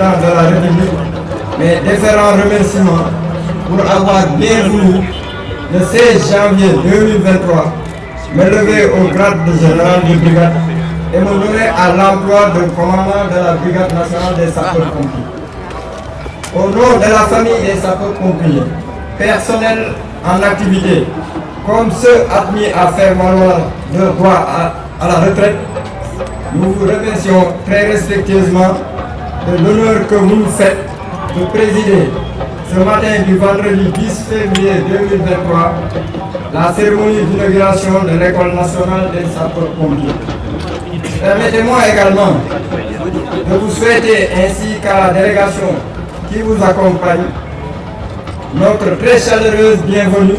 président de la République mes déférents remerciements pour avoir bien voulu, le 16 janvier 2023, me lever au grade de général de brigade et me nommer à l'emploi de commandant de la brigade nationale des sapeurs-pompiers. Au nom de la famille des sapeurs-pompiers, personnel en activité, comme ceux admis à faire valoir leur droit à la retraite, nous vous remercions très respectueusement de l'honneur que vous nous faites de présider ce matin du vendredi 10 février 2023 la cérémonie d'inauguration de l'École nationale des sapeurs-pompiers. Permettez-moi également de vous souhaiter ainsi qu'à la délégation qui vous accompagne notre très chaleureuse bienvenue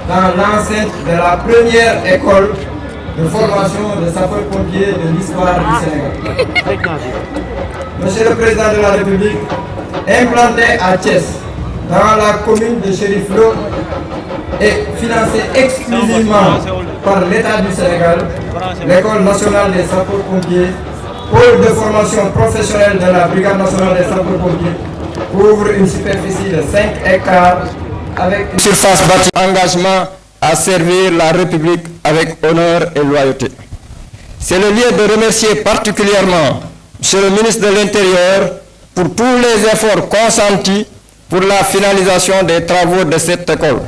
dans l'enceinte de la première école de formation de sapeurs-pompiers de l'histoire du Sénégal. Monsieur le Président de la République, implanté à Thiès, dans la commune de Chérif Lo, et financé exclusivement par l'État du Sénégal, l'École nationale des sapeurs-pompiers, pôle de formation professionnelle de la Brigade nationale des sapeurs-pompiers, couvre une superficie de 5 hectares avec une surface bâtie. Engagement à servir la République avec honneur et loyauté. C'est le lieu de remercier particulièrement M. le ministre de l'Intérieur pour tous les efforts consentis pour la finalisation des travaux de cette école.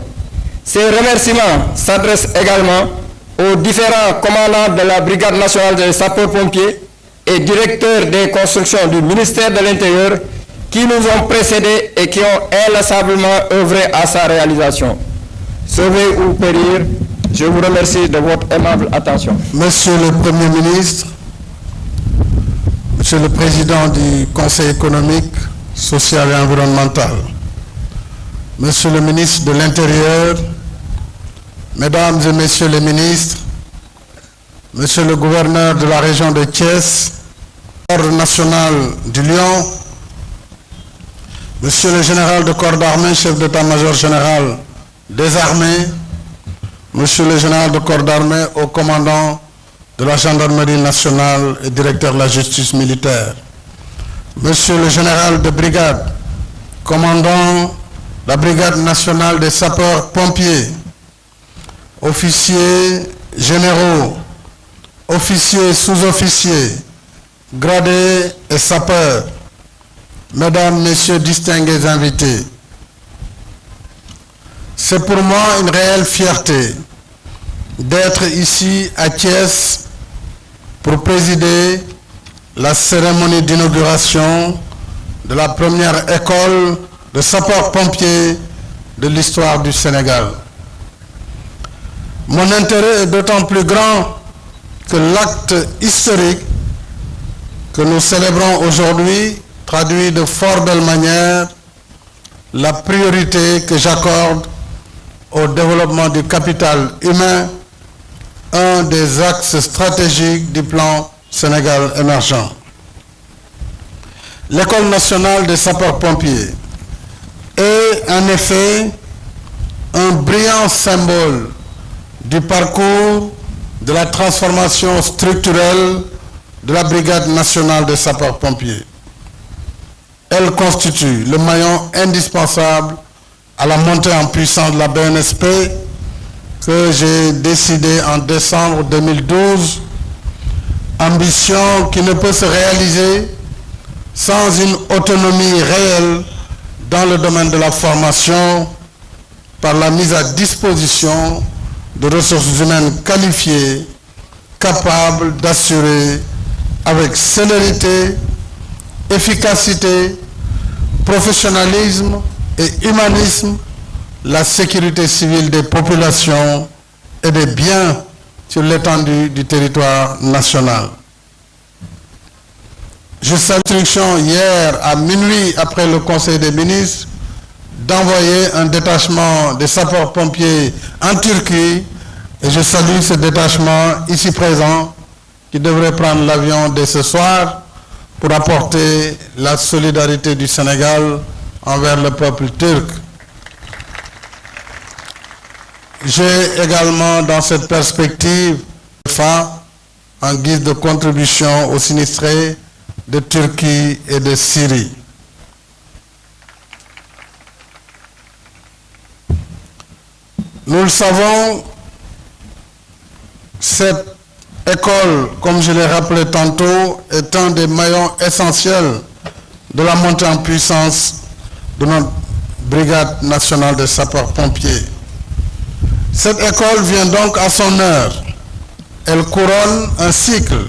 Ces remerciements s'adressent également aux différents commandants de la Brigade nationale des sapeurs-pompiers et directeurs des constructions du ministère de l'Intérieur qui nous ont précédés et qui ont inlassablement œuvré à sa réalisation. Sauver ou périr, je vous remercie de votre aimable attention. Monsieur le Premier ministre, Monsieur le Président du Conseil économique, social et environnemental, Monsieur le ministre de l'Intérieur, Mesdames et Messieurs les ministres, Monsieur le gouverneur de la région de Thiès, Ordre national du Lion, Monsieur le général de corps d'armée, chef d'état-major général des armées, Monsieur le général de corps d'armée, haut commandant de la gendarmerie nationale et directeur de la justice militaire, Monsieur le général de brigade, commandant la brigade nationale des sapeurs-pompiers, officiers généraux, officiers et sous-officiers, gradés et sapeurs, Mesdames, Messieurs distingués invités, c'est pour moi une réelle fierté d'être ici à Thiès pour présider la cérémonie d'inauguration de la première école de sapeurs-pompiers de l'histoire du Sénégal. Mon intérêt est d'autant plus grand que l'acte historique que nous célébrons aujourd'hui traduit de fort belle manière la priorité que j'accorde au développement du capital humain, un des axes stratégiques du plan Sénégal émergent. L'École nationale des sapeurs-pompiers est en effet un brillant symbole du parcours de la transformation structurelle de la Brigade nationale des sapeurs-pompiers. Elle constitue le maillon indispensable à la montée en puissance de la BNSP que j'ai décidé en décembre 2012, ambition qui ne peut se réaliser sans une autonomie réelle dans le domaine de la formation par la mise à disposition de ressources humaines qualifiées, capables d'assurer avec célérité, efficacité, professionnalisme et humanisme la sécurité civile des populations et des biens sur l'étendue du territoire national. Je salue l'instruction hier à minuit après le Conseil des ministres d'envoyer un détachement des sapeurs-pompiers en Turquie et je salue ce détachement ici présent qui devrait prendre l'avion dès ce soir pour apporter la solidarité du Sénégal envers le peuple turc. J'ai également dans cette perspective en guise de contribution aux sinistrés de Turquie et de Syrie. Nous le savons, cette école, comme je l'ai rappelé tantôt, est un des maillons essentiels de la montée en puissance de notre brigade nationale des sapeurs-pompiers. Cette école vient donc à son heure. Elle couronne un cycle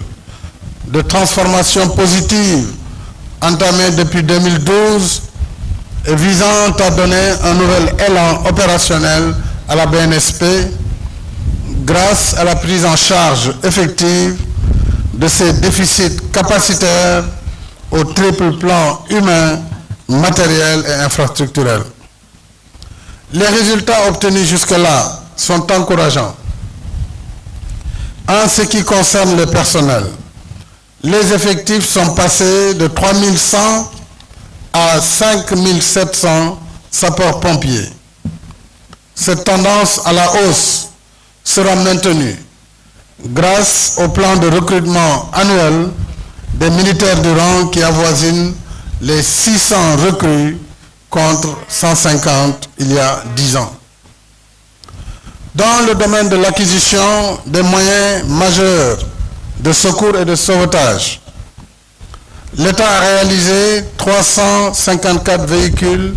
de transformation positive entamé depuis 2012 et visant à donner un nouvel élan opérationnel à la BNSP grâce à la prise en charge effective de ses déficits capacitaires au triple plan humain, matériel et infrastructurel. Les résultats obtenus jusque-là sont encourageants. En ce qui concerne le personnel, les effectifs sont passés de 3100 à 5700 sapeurs-pompiers. Cette tendance à la hausse sera maintenue grâce au plan de recrutement annuel des militaires du rang qui avoisinent les 600 recrues contre 150 il y a 10 ans. Dans le domaine de l'acquisition des moyens majeurs de secours et de sauvetage, l'État a réalisé 354 véhicules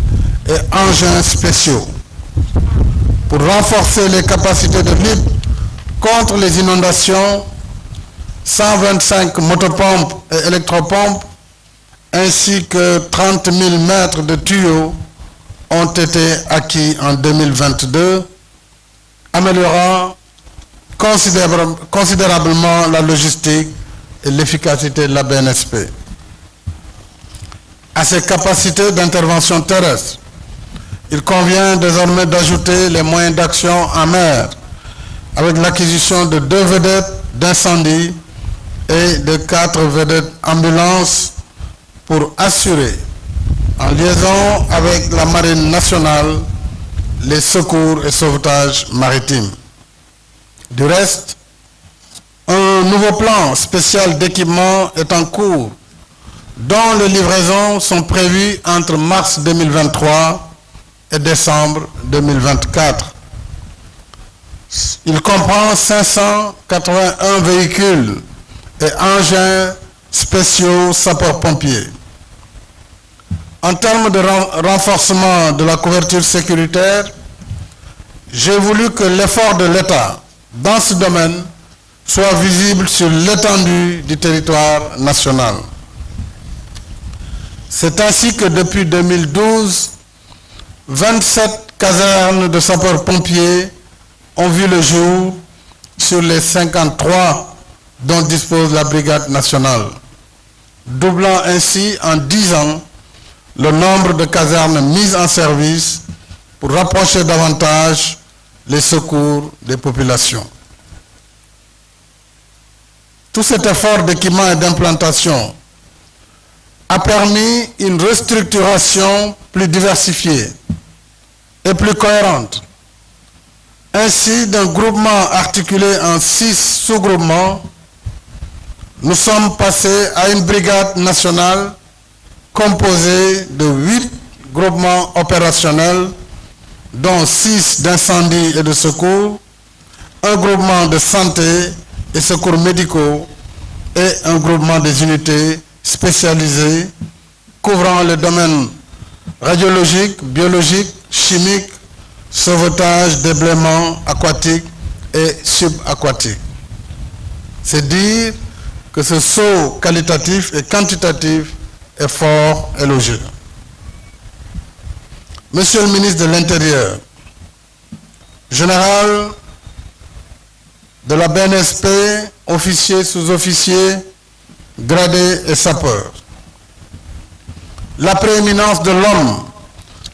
et engins spéciaux pour renforcer les capacités de lutte contre les inondations. 125 motopompes et électropompes ainsi que 30 000 mètres de tuyaux ont été acquis en 2022, améliorant considérablement la logistique et l'efficacité de la BNSP. À ces capacités d'intervention terrestre, il convient désormais d'ajouter les moyens d'action en mer avec l'acquisition de 2 vedettes d'incendie et de 4 vedettes ambulances pour assurer, en liaison avec la Marine nationale, les secours et sauvetages maritimes. Du reste, un nouveau plan spécial d'équipement est en cours, dont les livraisons sont prévues entre mars 2023 et décembre 2024. Il comprend 581 véhicules et engins spéciaux sapeurs-pompiers. En termes de renforcement de la couverture sécuritaire, j'ai voulu que l'effort de l'État dans ce domaine soit visible sur l'étendue du territoire national. C'est ainsi que depuis 2012, 27 casernes de sapeurs-pompiers ont vu le jour sur les 53 dont dispose la brigade nationale, doublant ainsi en 10 ans le nombre de casernes mises en service pour rapprocher davantage les secours des populations. Tout cet effort d'équipement et d'implantation a permis une restructuration plus diversifiée et plus cohérente. Ainsi, d'un groupement articulé en 6 sous-groupements, nous sommes passés à une brigade nationale composée de 8 groupements opérationnels, dont 6 d'incendie et de secours, un groupement de santé et secours médicaux et un groupement des unités spécialisées couvrant les domaines radiologique, biologique, chimique, sauvetage, déblaiement aquatique et subaquatique. C'est dire que ce saut qualitatif et quantitatif est fort élogieux. Monsieur le ministre de l'Intérieur, général de la BNSP, officiers, sous-officiers, gradés et sapeurs, la prééminence de l'homme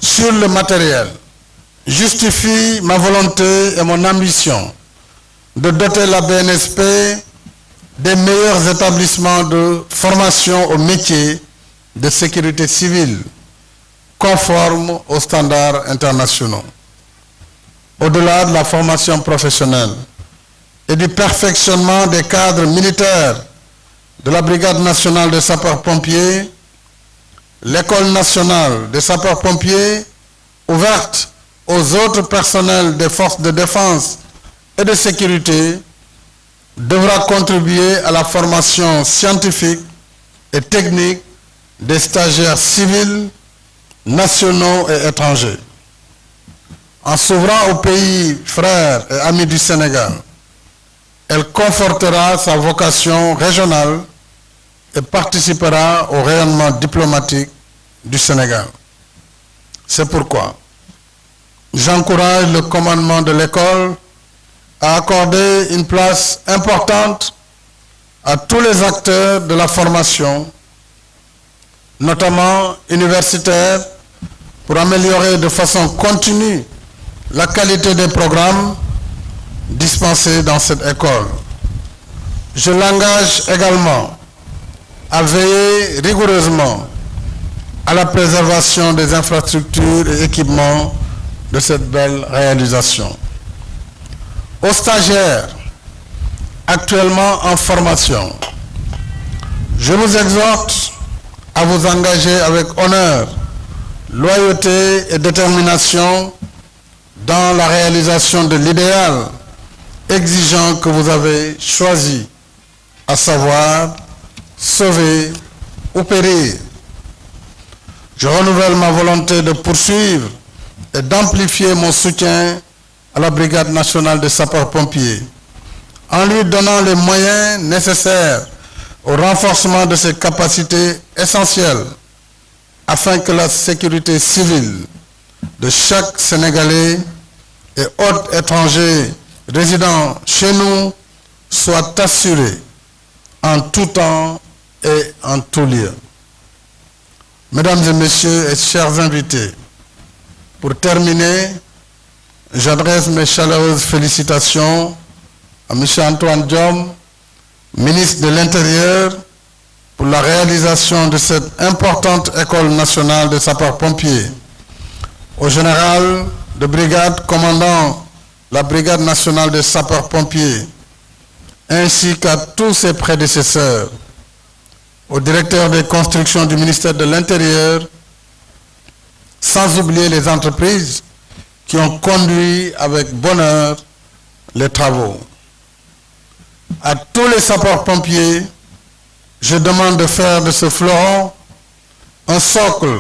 sur le matériel justifie ma volonté et mon ambition de doter la BNSP des meilleurs établissements de formation au métier de sécurité civile, conformes aux standards internationaux. Au-delà de la formation professionnelle et du perfectionnement des cadres militaires de la Brigade nationale des sapeurs-pompiers, l'École nationale des sapeurs-pompiers, ouverte aux autres personnels des forces de défense et de sécurité devra contribuer à la formation scientifique et technique des stagiaires civils, nationaux et étrangers. En s'ouvrant aux pays frères et amis du Sénégal, elle confortera sa vocation régionale et participera au rayonnement diplomatique du Sénégal. C'est pourquoi j'encourage le commandement de l'école à accorder une place importante à tous les acteurs de la formation, notamment universitaires, pour améliorer de façon continue la qualité des programmes dispensés dans cette école. Je l'engage également à veiller rigoureusement à la préservation des infrastructures et équipements de cette belle réalisation. Aux stagiaires actuellement en formation, je vous exhorte à vous engager avec honneur, loyauté et détermination dans la réalisation de l'idéal exigeant que vous avez choisi, à savoir sauver ou périr. Je renouvelle ma volonté de poursuivre et d'amplifier mon soutien à la Brigade nationale des sapeurs-pompiers, en lui donnant les moyens nécessaires au renforcement de ses capacités essentielles, afin que la sécurité civile de chaque Sénégalais et autres étrangers résidant chez nous soit assurée en tout temps et en tout lieu. Mesdames et messieurs et chers invités, pour terminer, j'adresse mes chaleureuses félicitations à M. Antoine Diome, ministre de l'Intérieur, pour la réalisation de cette importante école nationale de sapeurs-pompiers, au général de brigade commandant la Brigade nationale des sapeurs-pompiers, ainsi qu'à tous ses prédécesseurs, au directeur des constructions du ministère de l'Intérieur, sans oublier les entreprises qui ont conduit avec bonheur les travaux. À tous les sapeurs-pompiers, je demande de faire de ce fleuron un socle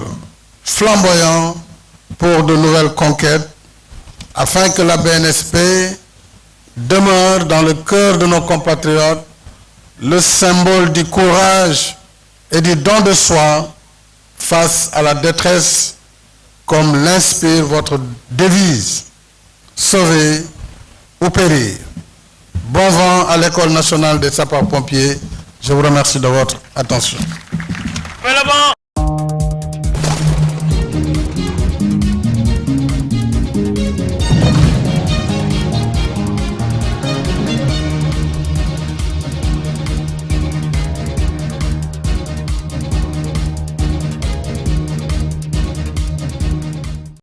flamboyant pour de nouvelles conquêtes, afin que la BNSP demeure dans le cœur de nos compatriotes le symbole du courage et du don de soi face à la détresse, comme l'inspire votre devise, sauver ou périr. Bon vent à l'École nationale des sapeurs-pompiers. Je vous remercie de votre attention.